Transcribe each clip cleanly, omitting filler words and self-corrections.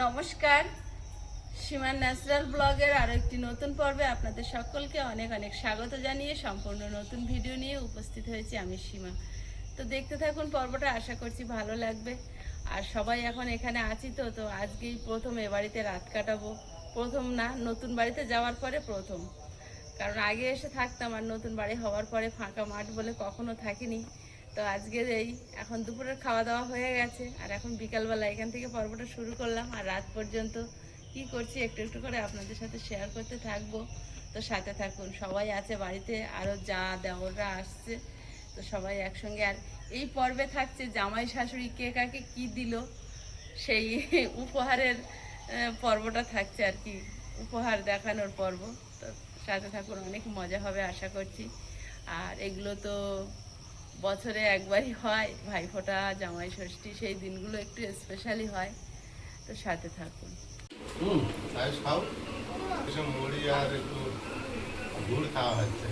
নমস্কার, সীমার ন্যাচারাল ব্লগের আরো একটি নতুন পর্বে আপনাদের সকলকে অনেক অনেক স্বাগত জানিয়ে সম্পূর্ণ নতুন ভিডিও নিয়ে উপস্থিত হয়েছি আমি সীমা। তো দেখতে থাকুন পর্বটা, আশা করছি ভালো লাগবে। আর সবাই এখন এখানে আছি তো আজকেই প্রথম এ বাড়িতে রাত কাটাবো। প্রথম না, নতুন বাড়িতে যাওয়ার পরে প্রথম। কারণ আগে এসে থাকতাম, আর নতুন বাড়ি হওয়ার পরে ফাঁকা মাঠ বলে কখনো থাকিনি। তো আজকে এই এখন দুপুরের খাওয়া দাওয়া হয়ে গেছে, আর এখন বিকালবেলা এখান থেকে পর্বটা শুরু করলাম। আর রাত পর্যন্ত কি করছি একটু একটু করে আপনাদের সাথে শেয়ার করতে থাকবো। তো সাথে থাকুন, সবাই আছে বাড়িতে, আরও যা দেওররা আসছে, তো সবাই একসঙ্গে। আর এই পর্বে থাকছে জামাই শাশুড়ি কে কাকে কি দিল, সেই উপহারের পর্বটা থাকছে আর কি, উপহার দেখানোর পর্ব। তো সাথে থাকুন, অনেক মজা হবে আশা করছি। আর এগুলো তো বছরে একবারই হয়, ভাইফোঁটা, জামাই ষষ্ঠী, সেই দিনগুলো একটু স্পেশালি হয়। তো সাথে থাকুন। খাও এসব মুড়ি আর একটু গুড় খাওয়া হচ্ছে,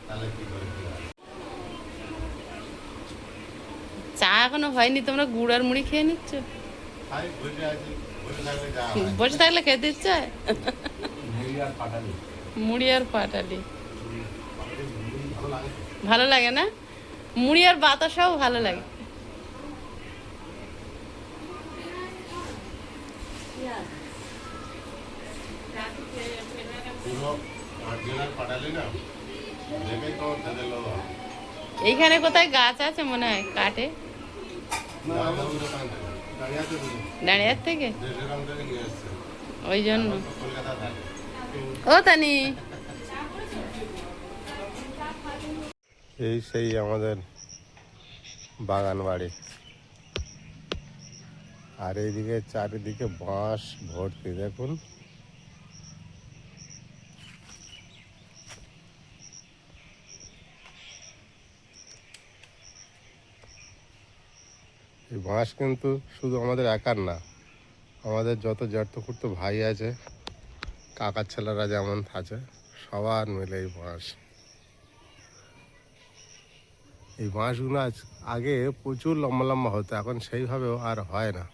তাহলে কি করে চা এখনো হয়নি, তোমরা গুড় আর মুড়ি খেয়ে নিচ্ছ? খাই, বসে আছি, বসে থাকলে যা হয়। বসে থাকলে খেতে ইচ্ছে হয়। মুড়ি আর পাটালি, মুড়ি আর পাটালি ভালো লাগে। ভালো লাগে না? মুড়ি আর বাতাসাও ভালো লাগে। পুরো অরিজিনাল পাটালি না, দেখেই তো খেতে লোভ হয়। এইখানে কোথায় গাছ আছে মনে হয় কাটে, না, আমাদের দোকান থেকে, দাঁড়িয়ার থেকে, দেশের থেকে নিয়ে এসছে। ওই জন্য। আমার তো কলকাতা থাকে। ও তানি, এই সেই আমাদের বাগান বাড়ি, আর এইদিকে চারিদিকে বাঁশ ভর্তি, দেখুন। এই বাঁশ কিন্তু শুধু আমাদের একার না, আমাদের যত জ্যাঠতো ভাই আছে, কাকার ছেলেরা যেমন আছে, সবার মিলে এই বাঁশ। এই বাঁশগুলো আগে প্রচুর লম্বা লম্বা হতো, এখন সেইভাবেও আর হয় না।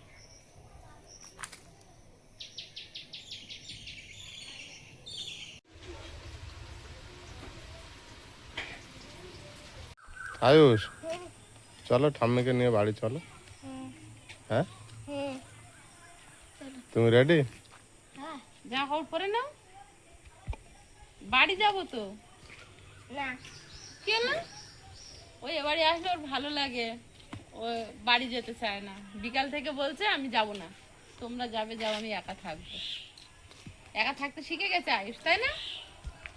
আয়ুষ, চলো ঠাম্মিকে নিয়ে বাড়ি চলো। হ্যাঁ, তুমি রেডি? যা হোক পরে নাও, বাড়ি যাবো তো। না কেন? ওই এবারে আসলে ওর ভালো লাগে, ও বাড়ি যেতে চায় না। বিকাল থেকে বলছে আমি যাব না, তোমরা যাবে যাও, আমি একা থাকবো। একা থাকতে শিখে গেছে আয়ুষ, তাই না?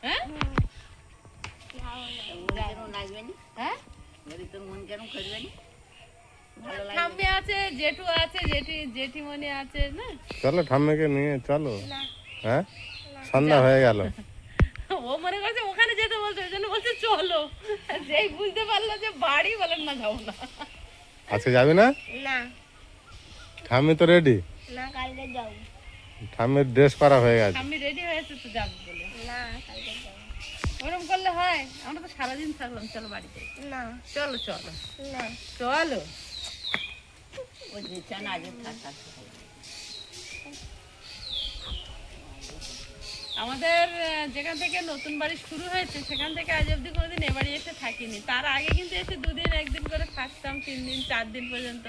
হ্যাঁ হ্যাঁ, ঠাম্মি আছে, জেঠু আছে, জেঠিমণি আছে না। চলো ঠাম্মিকে নিয়ে চলো। হ্যাঁ, সন্ধ্যা হয়ে গেল। ও মনে করছে ওখানে যেতে বলছে, ওই জন্য বলছে চলো। যেই বুঝতে পারলো যে বাড়ি, বলেন না যাবো না। আজকে যাবি না? না ঠাম্মি তো রেডি, না কালকে যাও। ঠাম্মির ড্রেস করা হয়ে গেছে। আমি রেডি হয়েছে তো যাবো বলে। না কালকে যাও। ওরকম করলে হয়? আমরা তো সারাদিন থাকলাম, চলো বাড়িতে। না চলো চলো না চলো। আমাদের যেখান থেকে নতুন বাড়ি শুরু হয়েছে, সেখান থেকে আজ অব্দি কোনোদিন এ বাড়ি এসে থাকিনি। তার আগে কিন্তু এসে 2 দিন 1 দিন করে থাকতাম, 3 দিন 4 দিন পর্যন্ত।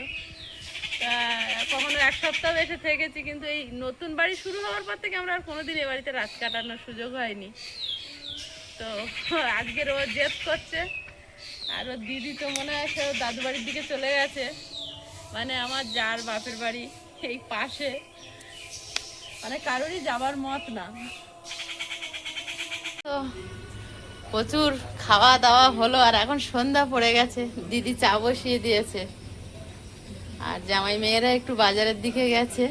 কখনো 1 সপ্তাহ এসে থেকেছি, কিন্তু এই নতুন বাড়ি শুরু হওয়ার পর থেকে আমরা আর কোনোদিন এ বাড়িতে রাত কাটানোর সুযোগ হয়নি। তো আজকের ও জেদ করছে, আর ওর দিদি তো মনে হয় সে দাদু বাড়ির দিকে চলে গেছে, মানে আমার যার বাপের বাড়ি এই পাশে, মানে কারোরই যাবার মত না। তো প্রচুর খাওয়া দাওয়া হলো, আর এখন সন্ধ্যা পড়ে গেছে। দিদি চা বসিয়ে দিয়েছে, আর জামাই মেয়েরা একটু বাজারের দিকে গেছে।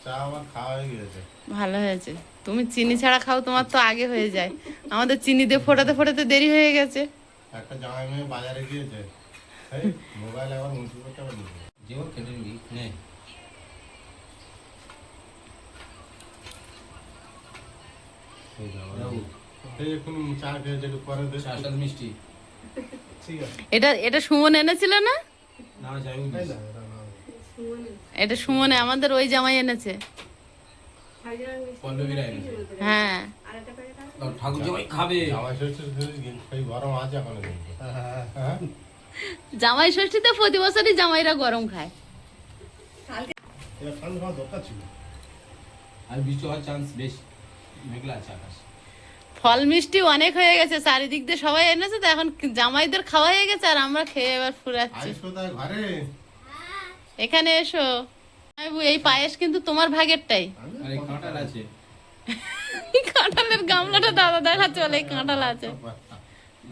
চা আমার খাওয়া হয়ে গেছে। ভালো হয়েছে, তুমি চিনি ছাড়া খাও, তোমার তো আগে হয়ে যায়। আমাদের চিনি দিয়ে ফোটাতে ফোটাতে দেরি হয়ে গেছে। একটা জামাই মেয়ে বাজারে গিয়েছে, এই মোবাইল আবার উঁচু করতে পারি, যেও কেটে নিবি নে এই এখন চা খেয়েছে, একটু পরে চার সাথে মিষ্টি এটা এটা সুমন এনেছিল না? এটা সুমনে আমাদের ওই জামাই এনেছে। হ্যাঁ ঠাকুর জামাই খাবে। জামাই ষষ্ঠীর দিন সেই গরম আছে এখনো কিন্তু। হ্যাঁ? জামাই ষষ্ঠীতে প্রতি বছরই জামাইরা গরম খায়। এটা ঠান্ডা হওয়ার দরকার ছিল। আর বৃষ্টি হওয়ার চান্স বেশি, মেঘলা আছে আকাশ। ফল মিষ্টি অনেক হয়ে গেছে, চারিদিক দিয়ে সবাই এনেছে, তো এখন জামাইদের খাওয়া হয়ে গেছে আর আমরা খেয়ে এবার ফুরাচ্ছি। আইস কোথায় ঘরে? এখানে এসো। এই পায়েস কিন্তু তোমার ভাগেরটাই। আরে কাঁঠাল আছে। কাঁঠালের গামলাটা দাদা দেখাচ্ছে, বলে এই কাঁঠাল আছে।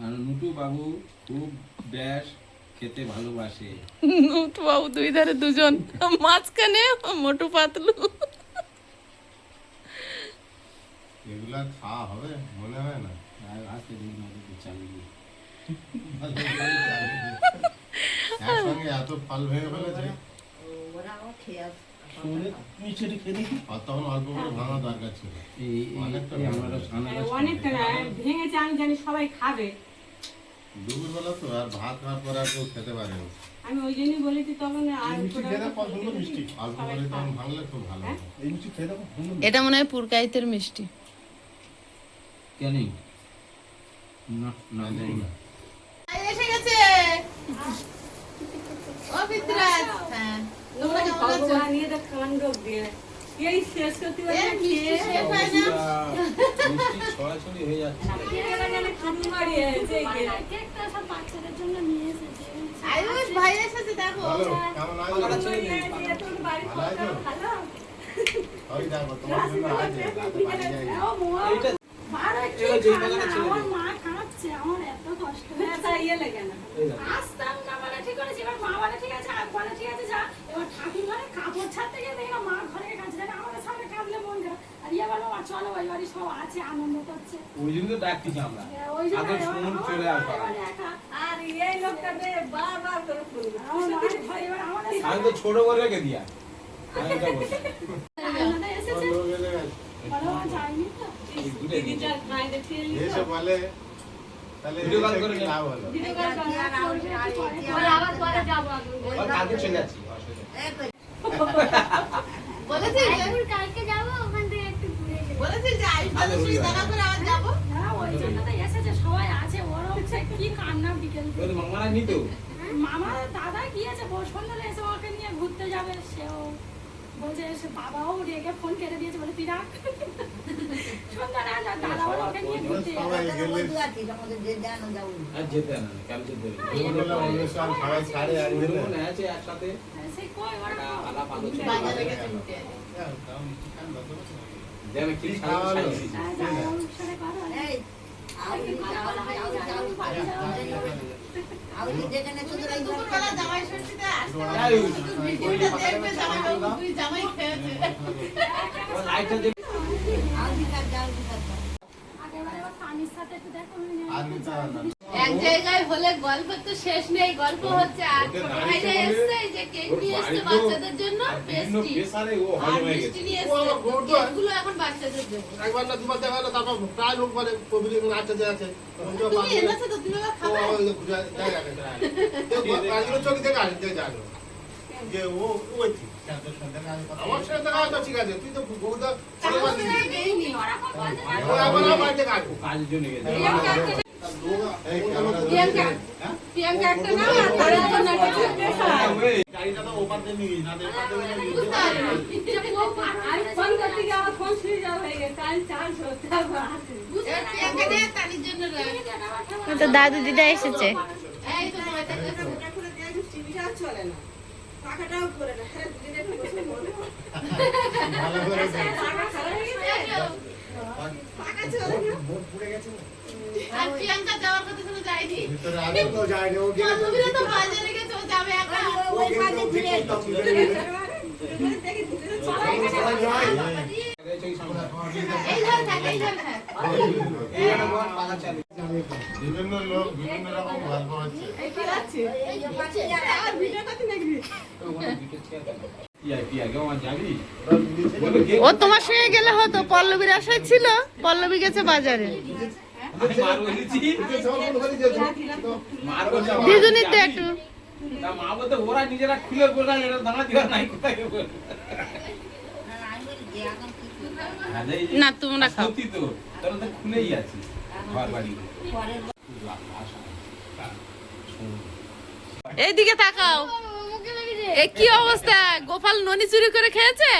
আর নুটু বাবু খুব বেশ খেতে ভালোবাসে। নুটু বাবু দুই ধারে দুজন, মাঝখানে মোটু পাতলু। এগুলা খাওয়া হবে মনে হয় না। আর আসতে দিন আমাকে চালিয়ে। একসঙ্গে এত ফল ভেঙে ফেলেছে। আর তখন অল্প করে ভাঙা দরকার ছিল। এই আমরা অনেকটা ভেঙেছে, আমি জানি সবাই খাবে। দুপুরবেলা তো আর ভাত খাওয়ার পর আর কেউ খেতে পারেনি। আমি ওই জন্যই বলেছি তখন আর অল্প করে তখন ভাঙলে খুব ভালো হতো। এটা মনে হয় পুরকাইতের মিষ্টি। কেন না না জানি না। এসে গেছে ও পিতরাজ। হ্যাঁ তোমরা কেমন আছো? ভগবান নিয়ে তো কাণ্ড দিয়ে এই শেষ করতে পারে না, খেয়ে মিষ্টি ছড়াছড়ি হয়ে যাচ্ছে। গেলে খাতি মারিয়েছে এই গেলে। আয়ুষ ভাই এসেছে দেখো। বলো, কেমন আছো? পাকাটা ছেড়ে দিন। তোর বাড়ি ভালো আছো? ভালো? ওই দেখো, তোমার জন্য আছে, রাতে বাড়ি যাই। এইটা মার একটু এবার যেই খানা, বাগানে ছেড়ে আমার দিন। মা খাচ্ছে, আমার এত কষ্ট হয়েছে, ইয়ে লেগে না। এই দেখো। আসতাম না বলে ঠিক করেছি, এবার মা বলে ঠিক আছে, আর বলে ঠিক আছে যা। এবার ঠাকুর ঘরে কাপড় ছাড়তে গিয়ে দেখি না মা ঘরে কাঁদছে, দেখে আমাদের সামনে কাঁদলে মন খারাপ। আর ইয়ে বলো মা চলো ওই বাড়ি সব আছে, আনন্দ করছে। ওই জন্য তো ডাকতেছি আমরা। ওই জন্য আগে এবার শুনুন আমার চলে মা আসবা। এবারে একা। আর এই লোকটা বারবার করে ফোন করে। আমার মায়ের ঘরে এবার আমাদের আমি তো ছোট করে রেখে দিয়া। আমি এটা বলছি। সামনে এসেছে, লোক এলে গেছে। বলো মা যায়নি তো। এই দুটোই দিচ্ছে। মায়েদের খেয়ে এসে বলে, তাহলে ভিডিও কল এসে করে কি নিয়ে লাভ হলো? ভিডিও কল করে আবার পরে যাবো আর কালকে চলে যাচ্ছি। বলেছিস কালকে যাবো, ওখান থেকে একটু ঘুরে যাবো। বলেছিস যে আয়ুষ দাদার সঙ্গে দেখা করে আবার যাবো। হ্যাঁ, ওই জন্য তো এসেছে, সবাই আছে, ওর হচ্ছে কি কান্না বিকেল থেকে। ওই মামারা নি তো। মামা দাদা গিয়েছে, সন্ধ্যালে এসে ওকে নিয়ে ঘুরতে যাবে, সেও বলছে সে বাবাও রেগে ফোন কেটে দিয়েছে, বলে তুই রাখ। সন্ধ্যালে দাদা বলে ওকে নিয়ে ঘুরতে যাবে। সবাই গেলে আর যেতে না, কেন যেতে না। দুপুরবেলা অনুষ্ঠান সবাই ছাড়ে আর গেলে। মনে আছে একসাথে সে কই ওরা আলাপ আলোচনা বাজারে করে। গেছে নিতে। যেন কি কি খাওয়া হলো? অনুষ্ঠানে করো। দুপুরবেলা জামাই ষষ্ঠীতে আসতে হবে। আয়ুষ, শুধু ভিডিওটা দেখবে, জামাইবাবু দুই জামাই খেয়েছে। ওর লাইটটা যে আগেরবারে ওর স্বামীর সাথে একটু দেখা হয়নি। আর নিতে হবে না। এক জায়গায় হলে গল্পের তো শেষ নেই, গল্প হচ্ছে। আর ছোট ভাইরা এসছে, এই যে কেক নিয়ে এসছে বাচ্চাদের জন্য, পেস্ট্রি প্রেসারে ও আর হজম হয়ে মিষ্টি গেছে। নিয়ে ও এসছে। আমার বউটা- কেকগুলো এখন বাচ্চাদের জন্য। একবার না দুবার দেখা হলো, তারপর প্রায় লোক করে কবির নাচতে যাচ্ছে। তুমি এনেছো তো, তুমি আবার খাবে। চোখ থেকে আসতে যাবে যে ও ওই ঠিক। আমার সাথে দেখা হয় তো ঠিক আছে, তুই তো বউটা ছোট বাচ্চা দিবি। নেইনি। ওরকম বলতে না। ও এখন আমার বাড়িতে কাজ ও কাজের জন্য গেছে। প্রিয়াঙ্কা একটা নাম আর পরের জন্য একটা নাম। গাড়িটা তো ওপার দিয়ে নিয়ে না এপার দিয়ে নিয়ে বুঝতে পারলাম। আর ফোন করতে গিয়ে আমার ফোন সুইচ অফ হয়ে গেছে, কাল চার্জ হতে হবে। এবার প্রিয়াঙ্কা নেই, তানির জন্য রাখ। তো দাদু দিদা এসেছে। এই তো তোমার কাছে ভালো করে দে। আর প্রিয়াঙ্কা যাওয়ার কথা শুনে যায়নি। ভিতরে আগে তো যায়নি, ও গেলে তো বান্ধবীরা তো বাজারে গেছে, ও যাবে একা। ও কিন্তু ঠিক করতাম, তুলে নিয়ে। এই ঘরে থাক, এই ঘরে থাক। বিভিন্ন লোক বিভিন্ন রকম গল্প হচ্ছে। আর ভিডিও করতে নাকি? ও তোমার সঙ্গে গেলে হতো, পল্লবীর আশায় ছিল, পল্লবী গেছে বাজারে। মার বলছে আমার দিদুনি তো আমি- একটু তা মা বলতে ওরা নিজেরা খুলে বলল এটা দানা দিবা নাই কোথায় বল না তোমরা খাও সত্যি তো তোরা তো খুলেই আছিস ঘর বাড়ি এইদিকে তাকাও এ কি অবস্থা গোপাল ননি চুরি করে খেয়েছে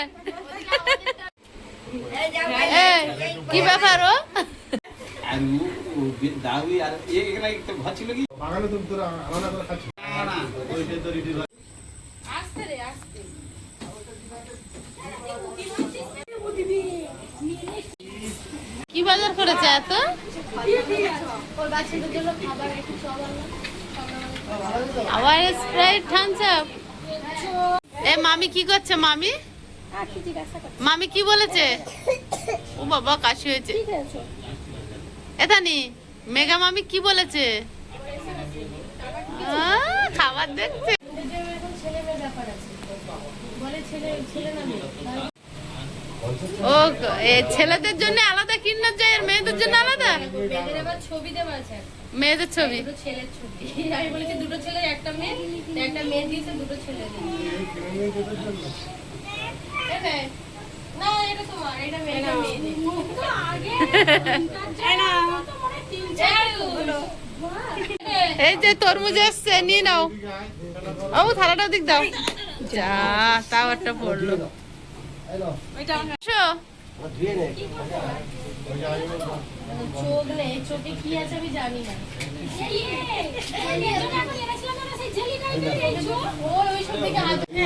এই, কি ব্যাপার ও আর ও দাবি আর এখানে একটা ঘর ছিল কি বাগানে তুমি তোরা আলাদা করে খাচ্ছ আসতে রে আসতে কি বাজার করেছে এত ওর বাচ্চাদের জন্য খাবার একটু চল আবার স্প্রাইট থামস আপ এ মামি কি করছে মামি মামি কি বলেছে ও বাবা কাশি হয়েছে এতানি মেগা মামি কি বলেছে খাবার দেখছে ছেলে মেয়ে ব্যাপার আছে বলে ছেলে ছেলে না মেয়ে ও এ ছেলেদের জন্য আলাদা কিনার যায় আর মেয়েদের জন্য আলাদা মেয়েদের আবার ছবি দেওয়া আছে মেয়েদের ছবি দুটো ছেলের ছবি আমি বলেছি দুটো ছেলে একটা মেয়ে তো একটা মেয়ে দিয়েছে দুটো ছেলে দিয়েছে না এটা তোমার এটা মেয়ে এটা মেয়ে এই যে তরমুজ এসছে নিয়ে নাও ও থালাটা দিক দাও যা তাও একটা পড়লো আসো। চোখ নেই চোখে কি আছে আমি জানি না ওই সব দিকে হাত কি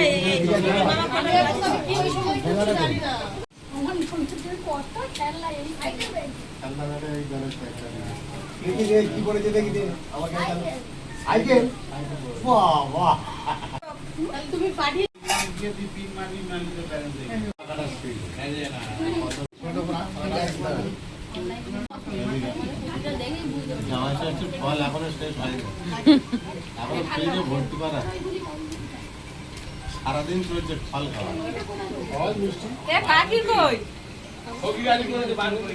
ওই সময় কিছু জানি না কি করেছে দেখি দে আমাকে সাইকেল বাহ বাহ তুমি পাঠিয়ে ফল এখনো শেষ হয়নি এখন ফ্রিজে ভর্তি করা সারাদিন চলছে ফল খাওয়া ফল মিষ্টি ছবি গাড়ি করে দে বার করে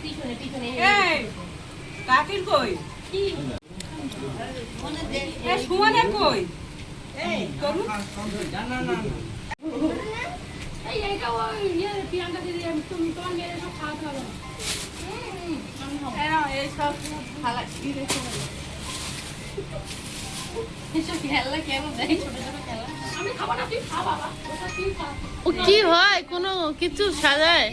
পিছনে পিছনে কাকির কই সুমনের কই করু এই এইটা ওই ইয়ে প্রিয়াঙ্কা দিদি তুমি তোমার মেয়ের সব খাওয়াতে হবে এই সব থালা কি রেখে এসব খেলা কেন দেয় ছোট ছোট খেলা আমি খাবো না তুই খা বাবা ওটা তুই খা ও কি হয় কোনো কিছু সাজায়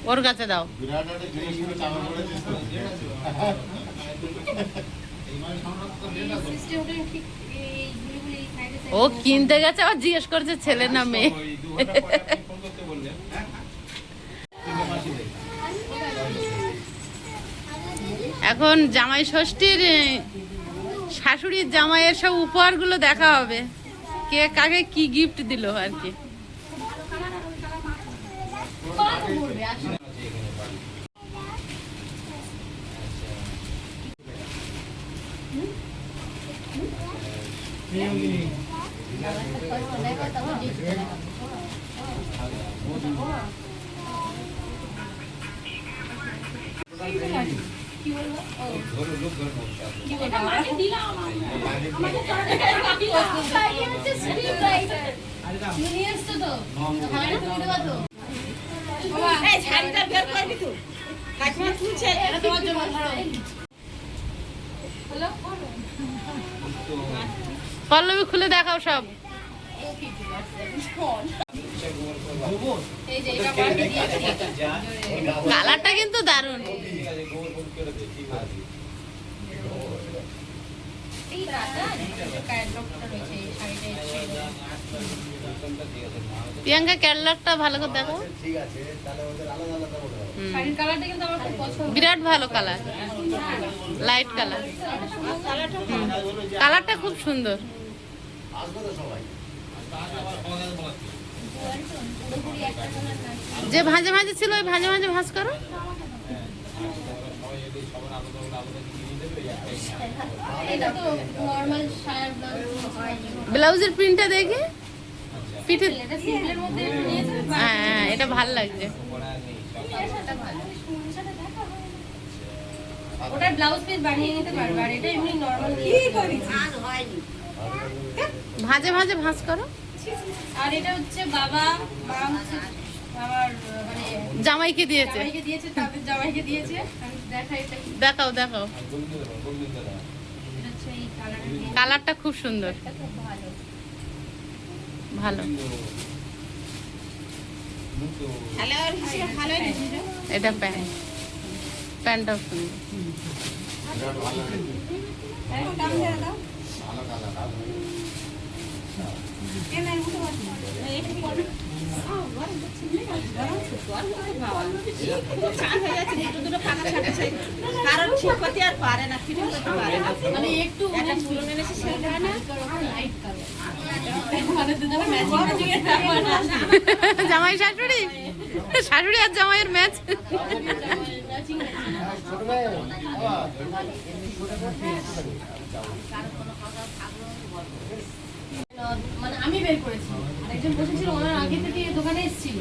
ওর কাছে দাও বিরাট একটা জিনিস নিয়ে চাপা পড়েছিস তো সিস্টেমটা ঠিক এই গুলিগুলি সাইডে ও কিনতে গেছে আবার জিজ্ঞেস করছে ছেলে না মেয়ে ওই 2 ঘন্টা পরে আপনি ফোন করতে বললেন এখন জামাই ষষ্ঠীর শাশুড়ির জামাইয়ের সব উপহারগুলো দেখা হবে কে কাকে কি গিফট দিল আর কি আমি দিলাম আমাকে নিয়ে এসছো তো হয় না তুমি দেবা তো এই শাড়িটা বের করবি তুই কাকিমা তুলছে এটা তোমার জন্য ধরো পল্লবী খুলে দেখাও সব এই যে এটা পাঠিয়ে দিয়েছি কালারটা কিন্তু দারুণ এই রাতা ক্যাটলগটা রয়েছে এই শাড়িটা প্রিয়াঙ্কা ক্যাটলগটা ভালো করে দেখো ঠিক আছে তাহলে ওদের আলাদা আলাদা বলে দাও শাড়ির কালারটা কিন্তু আমার খুব পছন্দ বিরাট ভালো কালার লাইট কালার কালারটা খুব সুন্দর আসবে তো সবাই যে ভাঁজে ভাঁজে ছিল ওই ভাঁজে ভাঁজে ভাঁজ করো এটা তো নরমাল শাড়ি ব্লাউজ ব্লাউজের প্রিন্টটা দেখি পিঠে এটা সিম্পলের মধ্যে নিয়েছে। হ্যাঁ এটা ভাল লাগছে। এটা ভালো। ওটা ব্লাউজ পিস বানিয়ে নিতে পারবে, আর এটা এমনি নরমাল কি করিস আর হয়নি ভাজে ভাজে ভাঁজ করো। আর এটা হচ্ছে বাবা মা হচ্ছে আমার মানে জামাইকে দিয়েছে, জামাইকে দিয়েছে, তাদের জামাইকে দিয়েছে। আমি দেখাই এটা কি, দেখাও দেখাও। এটা হচ্ছে এই কালারটা, কালারটা খুব সুন্দর, খুব ভালো। ভালো। খেলার হিসেবে ভালোই নিয়েছিল এটা প্যান্ট, প্যান্টটাও সুন্দর। দাম দিয়ে দাও ভালো কালার। কেন এর মতো চার হয়ে যাচ্ছে, দুটো ফাঁকা ছাড়ছে, কারণ ঠিক করতে আর পারে না, ফিটিং করতে পারে না। মানে একটু একটা ঝুলন এনেছে সেটা না, লাইট কালার, মানে দুজনে ম্যাচিং ম্যাচিং এর ব্যাপার না। জামাই শাশুড়ি, শাশুড়ি আর জামাইয়ের ম্যাচ। ম্যাচিং মানে আমি বের করেছি, একজন বসেছিল ওনার আগে থেকে দোকানে এসেছিল,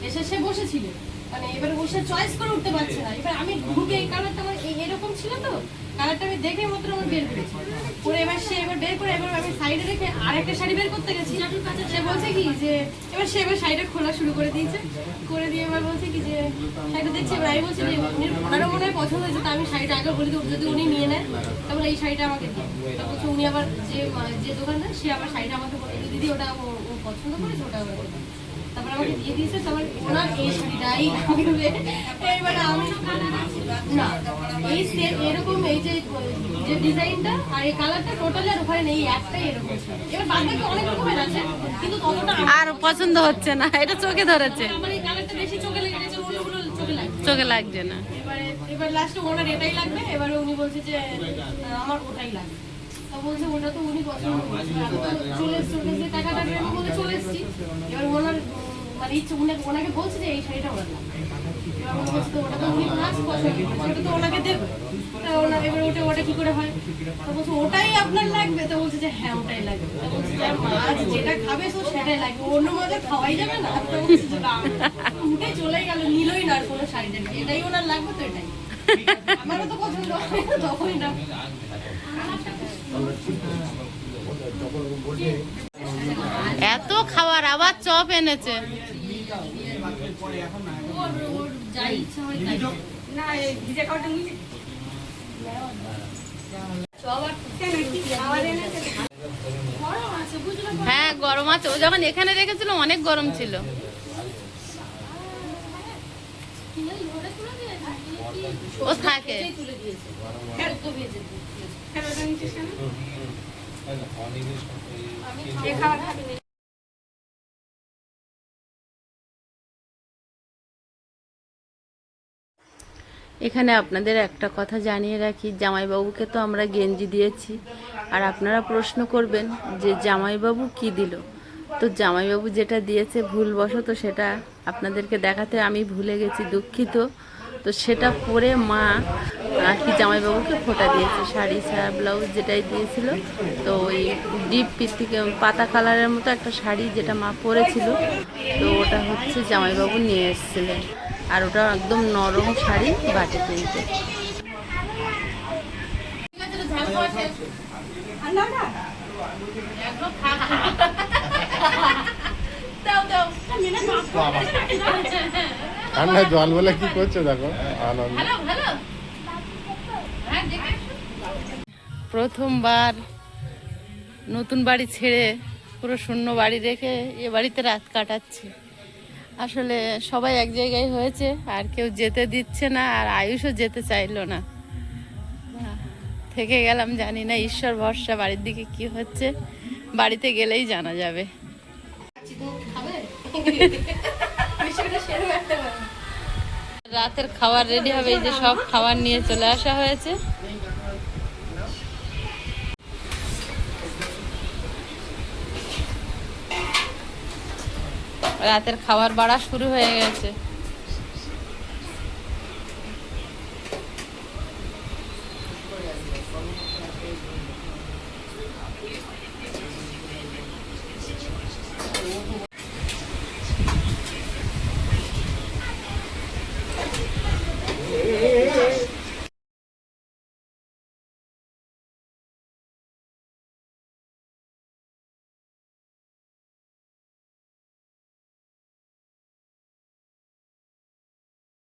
এসে সে বসেছিল, মানে এবার বসে চয়েস করে উঠতে পারছে না। এবার আমি ঢুকে এই কালারটা আমার এরকম ছিল, তো কালারটা আমি দেখে মাত্র আমার বের করেছি করে, এবার সে এবার বের করে এবার আমি সাইডে রেখে আরেকটা শাড়ি বের করতে গেছি। সে বলছে কি যে এবার সে এবার শাড়িটা খোলা শুরু করে দিয়েছে, করে দিয়ে এবার বলছে কি যে শাড়িটা দেখছি। এবার আমি বলছি যে ওনারও মনে হয় পছন্দ হয়েছে, তো আমি শাড়িটা আগে বলি তো যদি উনি নিয়ে নেন তাহলে এই শাড়িটা আমাকে দিন। তা বলছে উনি আবার যে দোকানদার সে আবার শাড়িটা আমাকে বলে দিদি ওটা ও পছন্দ করেছে, ওটা আমাকে দাও। তারপর আমাকে দিয়ে দিয়েছে, তারপর ওনার এই শাড়িটাই লাগবে। এবারে আমি না এই সেম এরকম এই যে ডিজাইনটা আর এই কালারটা টোটালি আর ওখানে নেই, একটাই এরকম ছিল। এবার বাকি অনেক রকমের আছে, কিন্তু ততটা আর পছন্দ হচ্ছে না, এটা চোখে ধরেছে, আমার এই কালারটা বেশি চোখে লেগে গেছে, অন্যগুলো চোখে লাগছে। চোখে লাগছে না। এবার লাস্টে ওনার এটাই লাগবে, এবারে উনি বলছে যে আমার ওটাই লাগবে। তো বলছে ওটা তো উনি পছন্দ করেছে, আমি তো চলে এসছি ওখানে যে টাকাটা আমি বলে চলে এসছি। এবার ওনার মানে ইচ্ছে ওনাকে বলছে যে এই শাড়িটা ওনার লাগবে। এবার উনি বলছে তো ওটা তো উনি ফার্স্ট পছন্দ করেছে, ওটা তো ওনাকে দেবে। তা ওনার এবার ওটা কি করে হয়, তো বলছে ওটাই আপনার লাগবে। তো বলছে যে হ্যাঁ ওটাই লাগবে। তো বলছে যে মাছ যেটা খাবে তো সেটাই লাগবে, অন্য মাঝে খাওয়াই যাবে না। তো বলছে যে না, উঠে চলেই গেল, নিলই না আর কোনো শাড়িটা, এটাই ওনার লাগবে, তো এটাই আমারও তো পছন্দ হয়, তখনই না। এত খাবার, আবার চপ এনেছে। ওর যা ইচ্ছা হয় তাই। না এই ভিজে খাওয়াটা নিয়ে সব আর কেন কি খাওয়ার এনেছে গরম আছে, বুঝলো? হ্যাঁ গরম আছে, ও যখন এখানে রেখেছিল অনেক গরম ছিল। ও থাকে তুলে দিয়েছে, তো ভেজে দিয়েছে। খেলাটা নিচ্ছিস কেন এ খাবার খাবি না এখানে আপনাদের একটা কথা জানিয়ে রাখি, জামাইবাবুকে তো আমরা গেঞ্জি দিয়েছি, আর আপনারা প্রশ্ন করবেন যে জামাইবাবু কি দিল। তো জামাইবাবু যেটা দিয়েছে ভুলবশত সেটা আপনাদেরকে দেখাতে আমি ভুলে গেছি, দুঃখিত। তো সেটা পরে মা কি জামাইবাবুকে ফোঁটা দিয়েছে, শাড়ি ছাড়া ব্লাউজ যেটাই দিয়েছিল। তো ওই ডিপ পিত্তিকে পাতা কালারের মতো একটা শাড়ি যেটা মা পরেছিল, তো ওটা হচ্ছে জামাইবাবু নিয়ে এসেছিলেন, আর ওটা একদম নরম শাড়ি, বাটি প্রিন্টের। ঠান্ডাটা ঠান্ডা জল বলে কি করছে দেখো, আনন্দ। প্রথমবার নতুন বাড়ি ছেড়ে পুরো শূন্য বাড়ি রেখে এ বাড়িতে রাত কাটাচ্ছি। আসলে সবাই এক জায়গায় হয়েছে, আর কেউ যেতে দিচ্ছে না, আর আয়ুষও যেতে চাইলো না। থেকে গেলাম, জানি না, ঈশ্বর ভরসা, বাড়ির দিকে কি হচ্ছে বাড়িতে গেলেই জানা যাবে। রাতের খাবার রেডি হবে, এই যে সব খাবার নিয়ে চলে আসা হয়েছে। রাতের খাবার বাড়া শুরু হয়ে গেছে।